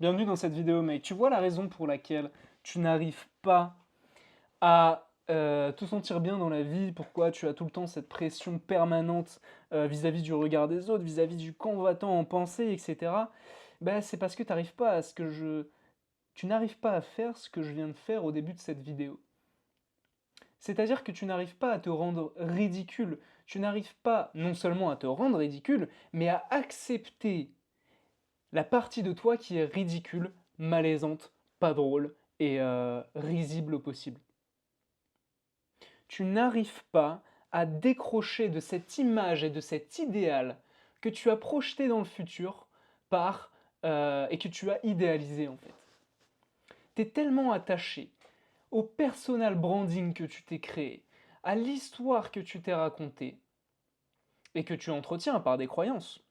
Bienvenue dans cette vidéo, mec. Tu vois la raison pour laquelle tu n'arrives pas à te sentir bien dans la vie, pourquoi tu as tout le temps cette pression permanente vis-à-vis du regard des autres, vis-à-vis du qu'en va-t-on en penser, etc. Ben, c'est parce que tu n'arrives pas à faire ce que je viens de faire au début de cette vidéo. C'est-à-dire que tu n'arrives pas à te rendre ridicule. Tu n'arrives pas non seulement à te rendre ridicule, mais à accepter la partie de toi qui est ridicule, malaisante, pas drôle et risible au possible. Tu n'arrives pas à décrocher de cette image et de cet idéal que tu as projeté dans le futur et que tu as idéalisé en fait. Tu es tellement attaché au personal branding que tu t'es créé, à l'histoire que tu t'es racontée et que tu entretiens par des croyances,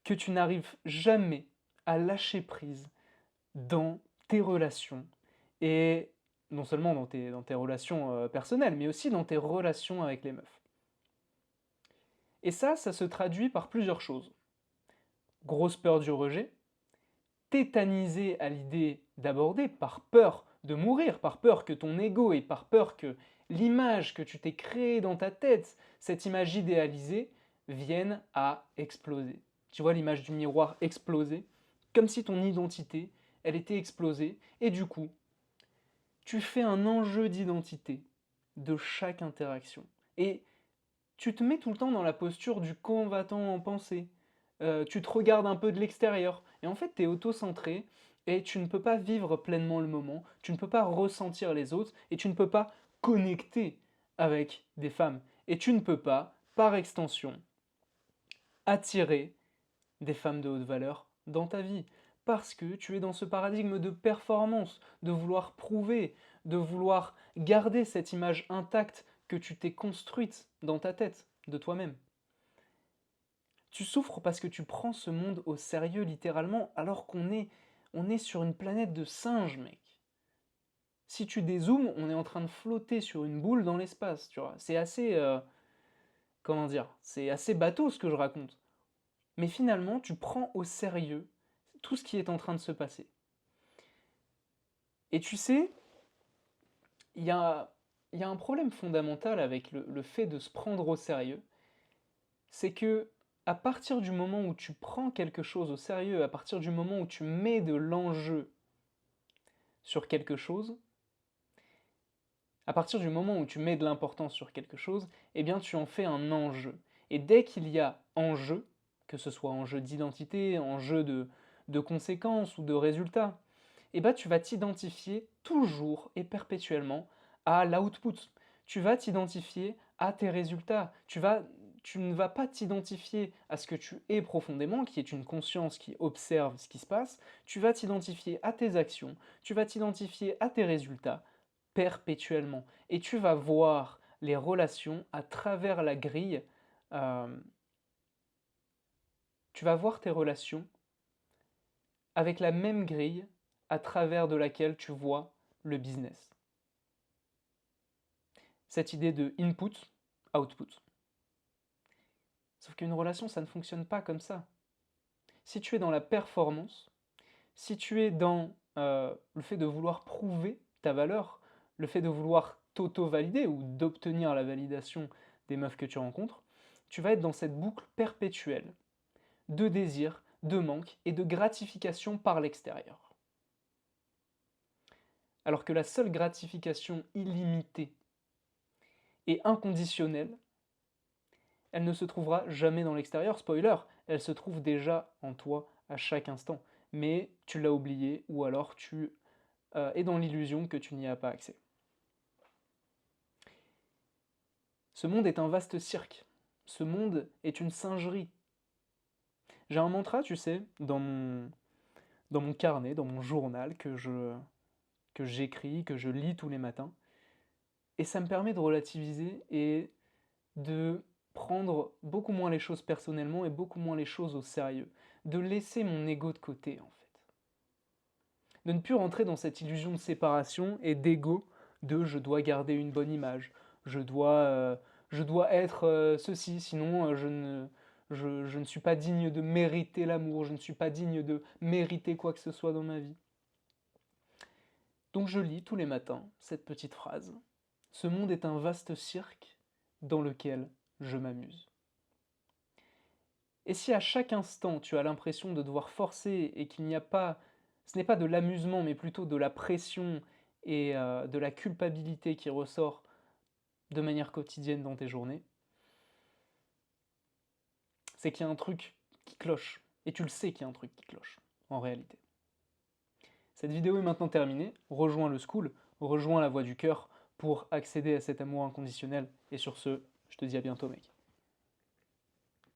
que tu n'arrives jamais à lâcher prise dans tes relations et non seulement dans tes relations personnelles, mais aussi dans tes relations avec les meufs. Et ça se traduit par plusieurs choses. Grosse peur du rejet, tétanisé à l'idée d'aborder par peur de mourir, par peur que ton ego et par peur que l'image que tu t'es créée dans ta tête, cette image idéalisée, vienne à exploser. Tu vois l'image du miroir exploser, comme si ton identité, elle était explosée, et du coup, tu fais un enjeu d'identité de chaque interaction. Et tu te mets tout le temps dans la posture du combattant en pensée. Tu te regardes un peu de l'extérieur. Et en fait, tu es auto-centré et tu ne peux pas vivre pleinement le moment, tu ne peux pas ressentir les autres et tu ne peux pas connecter avec des femmes. Et tu ne peux pas, par extension, attirer des femmes de haute valeur dans ta vie. Parce que tu es dans ce paradigme de performance, de vouloir prouver, de vouloir garder cette image intacte que tu t'es construite dans ta tête de toi-même. Tu souffres parce que tu prends ce monde au sérieux littéralement alors on est sur une planète de singes, mec. Si tu dézoomes, on est en train de flotter sur une boule dans l'espace, tu vois. C'est assez, comment dire, c'est assez bateau ce que je raconte. Mais finalement, tu prends au sérieux tout ce qui est en train de se passer. Et tu sais, il y a, il y a un problème fondamental avec le fait de se prendre au sérieux, c'est que à partir du moment où tu prends quelque chose au sérieux, à partir du moment où tu mets de l'enjeu sur quelque chose, à partir du moment où tu mets de l'importance sur quelque chose, eh bien tu en fais un enjeu. Et dès qu'il y a enjeu, que ce soit enjeu d'identité, enjeu de conséquences ou de résultats, eh ben, tu vas t'identifier toujours et perpétuellement à l'output. Tu vas t'identifier à tes résultats. Tu ne vas pas t'identifier à ce que tu es profondément, qui est une conscience qui observe ce qui se passe. Tu vas t'identifier à tes actions. Tu vas t'identifier à tes résultats perpétuellement. Et tu vas voir les relations à travers la grille. euh, Tu vas voir tes relations avec la même grille à travers de laquelle tu vois le business. Cette idée de input, output. Sauf qu'une relation, ça ne fonctionne pas comme ça. Si tu es dans la performance, si tu es dans le fait de vouloir prouver ta valeur, le fait de vouloir t'auto-valider ou d'obtenir la validation des meufs que tu rencontres, tu vas être dans cette boucle perpétuelle de désir, de manque et de gratification par l'extérieur. Alors que la seule gratification illimitée et inconditionnelle, elle ne se trouvera jamais dans l'extérieur. Spoiler, elle se trouve déjà en toi à chaque instant. Mais tu l'as oublié ou alors tu es dans l'illusion que tu n'y as pas accès. Ce monde est un vaste cirque. Ce monde est une singerie. J'ai un mantra, tu sais, dans mon carnet, dans mon journal que j'écris, que je lis tous les matins. Et ça me permet de relativiser et de prendre beaucoup moins les choses personnellement et beaucoup moins les choses au sérieux. De laisser mon ego de côté, en fait. De ne plus rentrer dans cette illusion de séparation et d'ego de je dois garder une bonne image, je dois, je dois être ceci, sinon je ne suis pas digne de mériter l'amour, je ne suis pas digne de mériter quoi que ce soit dans ma vie. Donc je lis tous les matins cette petite phrase. Ce monde est un vaste cirque dans lequel je m'amuse. Et si à chaque instant tu as l'impression de devoir forcer et qu'il n'y a pas, ce n'est pas de l'amusement mais plutôt de la pression et de la culpabilité qui ressort de manière quotidienne dans tes journées, c'est qu'il y a un truc qui cloche. Et tu le sais qu'il y a un truc qui cloche, en réalité. Cette vidéo est maintenant terminée. Rejoins le school, rejoins la voix du cœur pour accéder à cet amour inconditionnel. Et sur ce, je te dis à bientôt, mec.